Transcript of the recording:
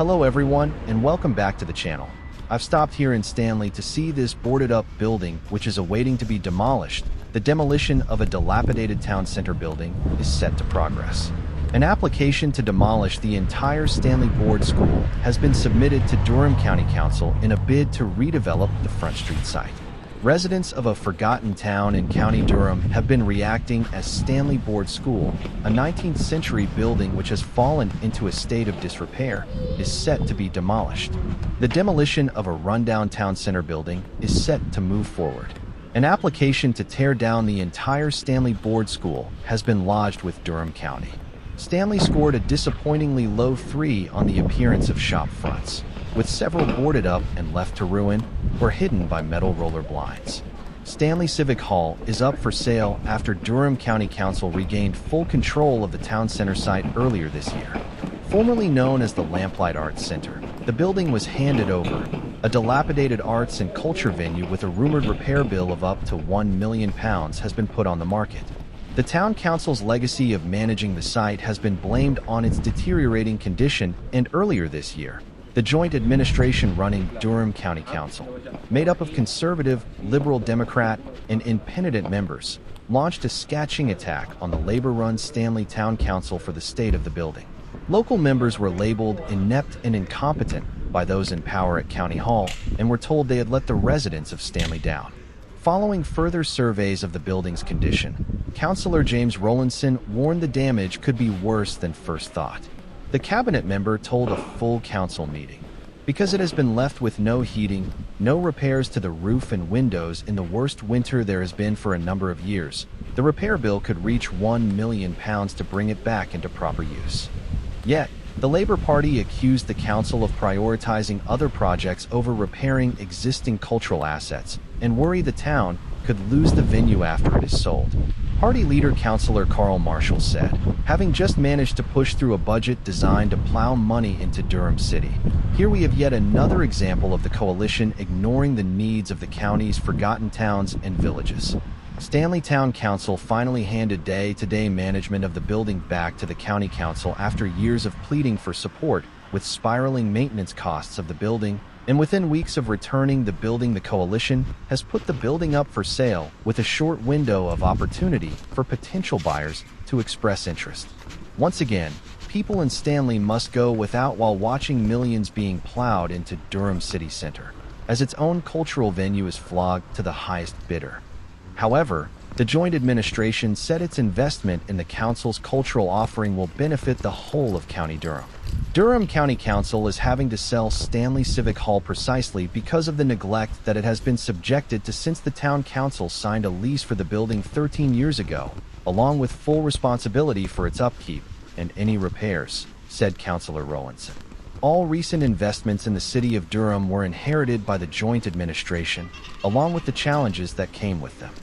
Hello everyone, and welcome back to the channel. I've stopped here in Stanley to see this boarded-up building which is awaiting to be demolished. The demolition of a dilapidated town center building is set to progress. An application to demolish the entire Stanley Board School has been submitted to Durham County Council in a bid to redevelop the Front Street site. Residents of a forgotten town in County Durham have been reacting as Stanley Board School, a 19th century building which has fallen into a state of disrepair, is set to be demolished. The demolition of a rundown town center building is set to move forward. An application to tear down the entire Stanley Board School has been lodged with Durham County. Stanley scored a disappointingly low 3 on the appearance of shop fronts, with several boarded up and left to ruin or hidden by metal roller blinds. Stanley Civic Hall is up for sale after Durham County Council regained full control of the town center site earlier this year. Formerly known as the Lamplight Arts Center, the building was handed over, a dilapidated arts and culture venue with a rumored repair bill of up to £1 million has been put on the market. The town council's legacy of managing the site has been blamed on its deteriorating condition, and earlier this year, the joint administration running Durham County Council, made up of conservative, liberal Democrat, and independent members, launched a scathing attack on the labor-run Stanley Town Council for the state of the building. Local members were labeled inept and incompetent by those in power at County Hall and were told they had let the residents of Stanley down. Following further surveys of the building's condition, Councillor James Rowlandson warned the damage could be worse than first thought. The cabinet member told a full council meeting, because it has been left with no heating, no repairs to the roof and windows in the worst winter there has been for a number of years, the repair bill could reach £1 million to bring it back into proper use. Yet, the Labour Party accused the council of prioritizing other projects over repairing existing cultural assets and worry the town could lose the venue after it is sold. Party leader Councillor Carl Marshall said, having just managed to push through a budget designed to plow money into Durham City, here we have yet another example of the coalition ignoring the needs of the county's forgotten towns and villages. Stanley Town Council finally handed day-to-day management of the building back to the County Council after years of pleading for support with spiraling maintenance costs of the building, and within weeks of returning the building, the coalition has put the building up for sale with a short window of opportunity for potential buyers to express interest. Once again, people in Stanley must go without while watching millions being plowed into Durham City Center, as its own cultural venue is flogged to the highest bidder. However, the joint administration said its investment in the council's cultural offering will benefit the whole of County Durham. Durham County Council is having to sell Stanley Civic Hall precisely because of the neglect that it has been subjected to since the town council signed a lease for the building 13 years ago, along with full responsibility for its upkeep and any repairs, said Councillor Rowlandson. All recent investments in the city of Durham were inherited by the joint administration, along with the challenges that came with them.